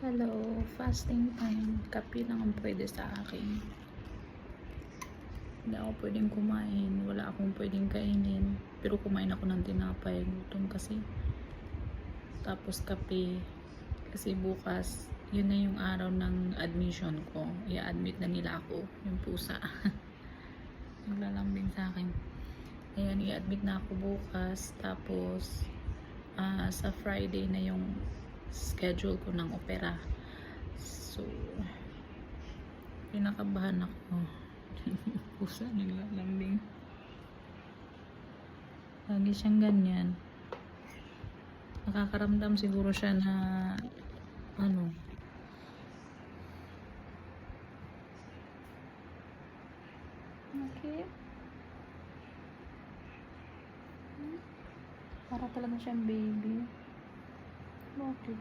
Hello, fasting time. Kape lang ang pwede sa akin. Hindi ako pwedeng kumain. Wala akong pwedeng kainin. Pero kumain ako ng tinapay. Gutom kasi. Tapos kape. Kasi bukas, yun na yung araw ng admission ko. I-admit na nila ako. Yung pusa. Naglalambing sa akin. Ayan, i-admit na ako bukas. Tapos, sa Friday na yung schedule ko ng opera. So, pinakabahan ako. Pusa naglalambing. Lagi siyang ganyan. Nakakaramdam siguro siya na ano. Okay. Para talaga siyang baby. Bakit?